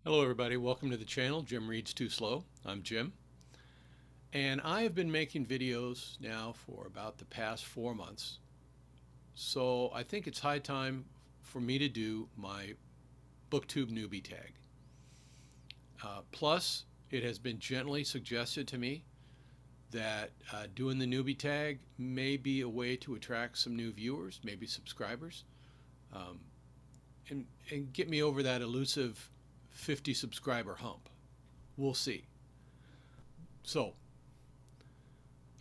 Hello everybody, welcome to the channel. Jim Reads Too Slow. I'm Jim. And I have been making videos now for about the past 4 months. So I think it's high time for me to do my Booktube Newbie Tag. Plus, it has been gently suggested to me that doing the Newbie Tag may be a way to attract some new viewers, maybe subscribers, um, and get me over that elusive 50 subscriber hump. We'll see. So,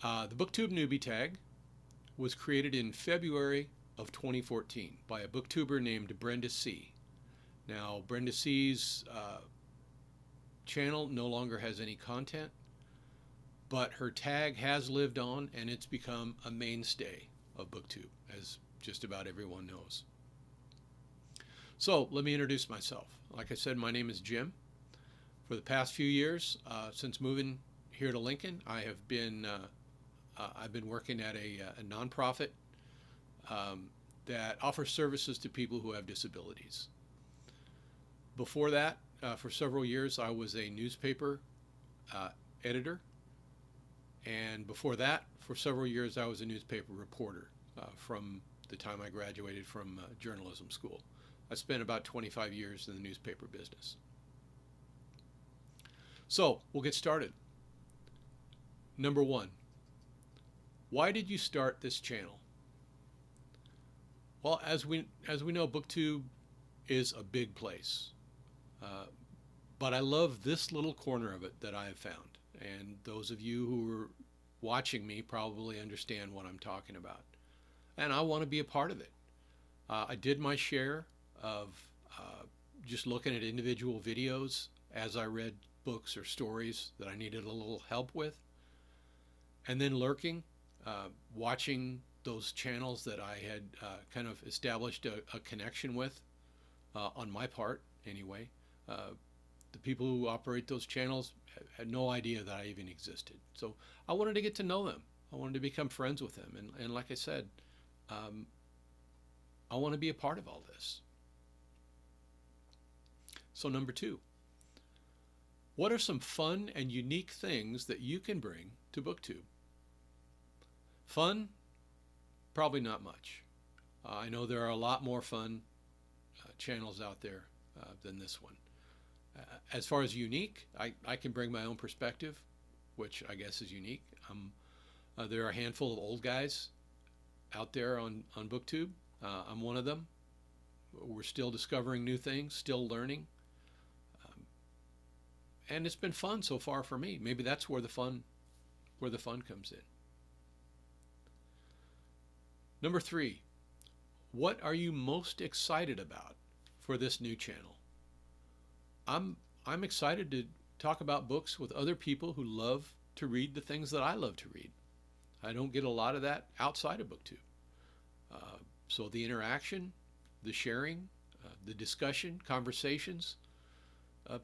the Booktube Newbie Tag was created in February of 2014 by a booktuber named Brenda C. Now, Brenda C's channel no longer has any content, but her tag has lived on and it's become a mainstay of Booktube, as just about everyone knows. So, let me introduce myself. Like I said, my name is Jim. For the past few years, since moving here to Lincoln, I've been working at a nonprofit that offers services to people who have disabilities. Before that, for several years, I was a newspaper editor, and before that, for several years, I was a newspaper reporter from the time I graduated from journalism school. I spent about 25 years in the newspaper business. So we'll get started. Number one, why did you start this channel? Well, as we know, Booktube is a big place, but I love this little corner of it that I have found. And those of you who are watching me probably understand what I'm talking about. And I want to be a part of it. I did my share of just looking at individual videos as I read books or stories that I needed a little help with, and then lurking, watching those channels that I had kind of established a connection with on my part anyway. The people who operate those channels had no idea that I even existed. So I wanted to get to know them. I wanted to become friends with them. And like I said, I want to be a part of all this. So number two, what are some fun and unique things that you can bring to Booktube? Fun? Probably not much. I know there are a lot more fun channels out there than this one. As far as unique, I can bring my own perspective, which I guess is unique. There are a handful of old guys out there on Booktube. I'm one of them. We're still discovering new things, still learning. And it's been fun so far for me. Maybe that's where the fun comes in. Number three, what are you most excited about for this new channel? I'm excited to talk about books with other people who love to read the things that I love to read. I don't get a lot of that outside of Booktube. So the interaction, the sharing, the discussion, conversations,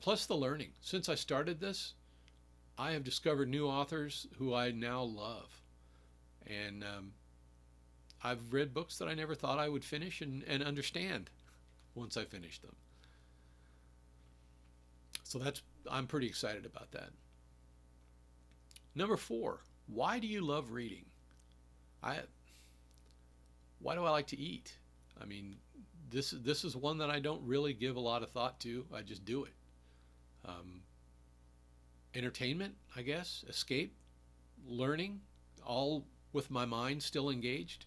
plus the learning. Since I started this, I have discovered new authors who I now love. And I've read books that I never thought I would finish and understand once I finished them. So I'm pretty excited about that. Number four, why do you love reading? Why do I like to eat? I mean, this is one that I don't really give a lot of thought to. I just do it. Entertainment, I guess, escape, learning, all with my mind still engaged.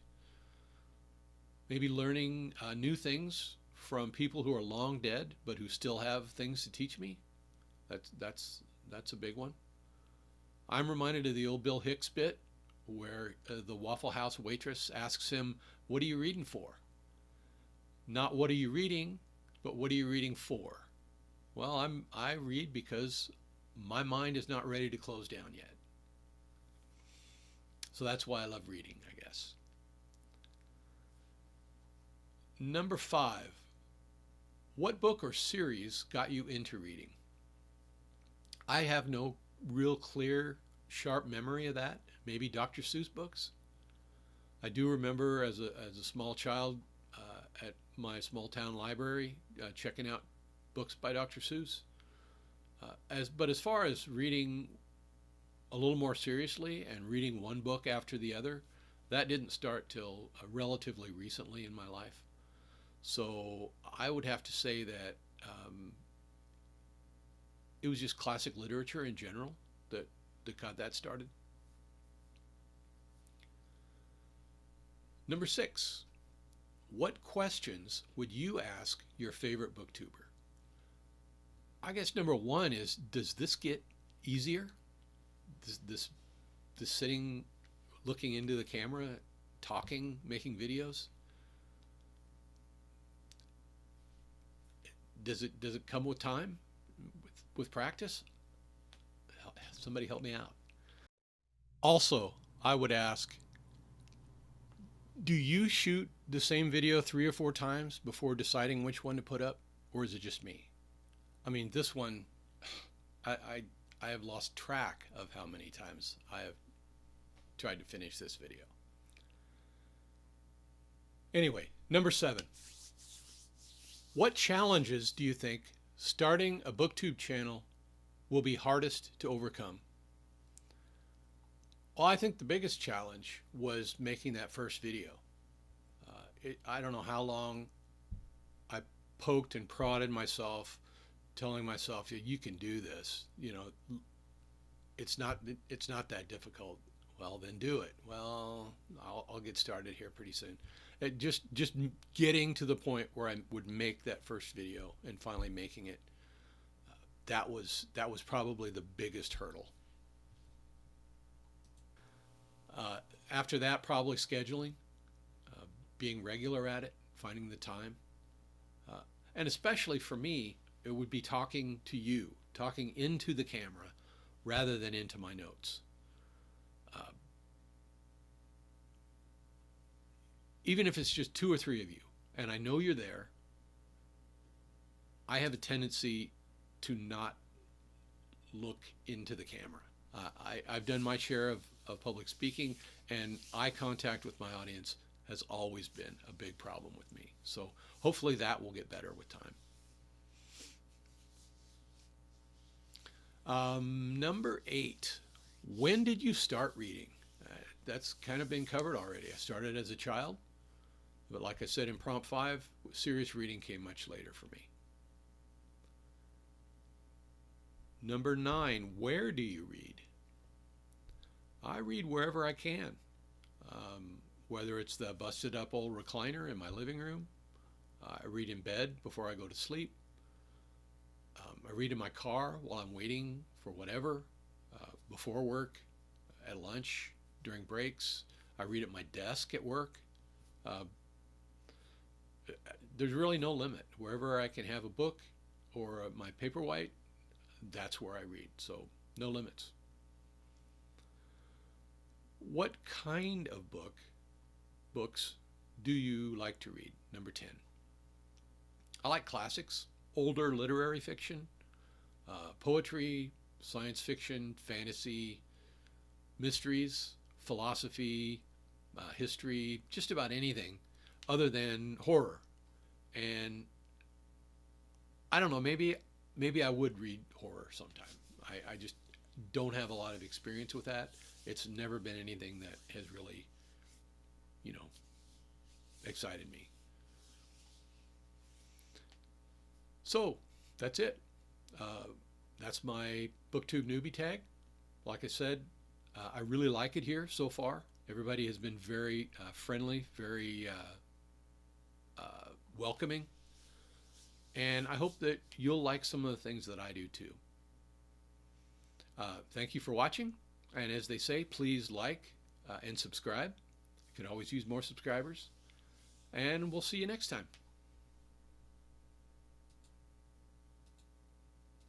Maybe learning new things from people who are long dead but who still have things to teach me. That's a big one. I'm reminded of the old Bill Hicks bit where the Waffle House waitress asks him, "What are you reading for?" Not what are you reading, but what are you reading for? Well, I read because my mind is not ready to close down yet. So that's why I love reading, I guess. Number five, what book or series got you into reading? I have no real clear, sharp memory of that. Maybe Dr. Seuss books. I do remember as a small child at my small town library checking out books by Dr. Seuss. But as far as reading a little more seriously and reading one book after the other, that didn't start till relatively recently in my life. So I would have to say that it was just classic literature in general that got that started. Number 6, what questions would you ask your favorite booktuber? I guess number 1 is, does this get easier? This sitting, looking into the camera, talking, making videos? Does it come with time, with practice? Somebody help me out. Also, I would ask, do you shoot the same video 3 or 4 times before deciding which one to put up, or is it just me? I mean, this one, I have lost track of how many times I have tried to finish this video. Anyway, number 7. What challenges do you think starting a booktube channel will be hardest to overcome? Well, I think the biggest challenge was making that first video. I don't know how long I poked and prodded myself, telling myself, you can do this. It's not that difficult. Well, then do it. Well, I'll get started here pretty soon. Just getting to the point where I would make that first video and finally making it, that was probably the biggest hurdle. After that, probably scheduling, being regular at it, finding the time, and especially for me, it would be talking to you, talking into the camera rather than into my notes. Even if it's just 2 or 3 of you, and I know you're there, I have a tendency to not look into the camera. I've done my share of public speaking, and eye contact with my audience has always been a big problem with me. So hopefully that will get better with time. Number 8, when did you start reading? That's kind of been covered already. I started as a child, but like I said in prompt 5, serious reading came much later for me. Number 9, where do you read? I read wherever I can, whether it's the busted up old recliner in my living room. I read in bed before I go to sleep. I read in my car while I'm waiting for whatever, before work, at lunch, during breaks. I read at my desk at work. There's really no limit. Wherever I can have a book or my Paperwhite, that's where I read. So no limits. What kind of books do you like to read? Number 10. I like classics, older literary fiction, poetry, science fiction, fantasy, mysteries, philosophy, history, just about anything other than horror. And I don't know, maybe I would read horror sometime. I just don't have a lot of experience with that. It's never been anything that has really, excited me. So that's it. That's my Booktube Newbie Tag. Like I said, I really like it here so far. Everybody has been very friendly, very welcoming. And I hope that you'll like some of the things that I do too. Thank you for watching. And as they say, please like and subscribe. You can always use more subscribers. And we'll see you next time.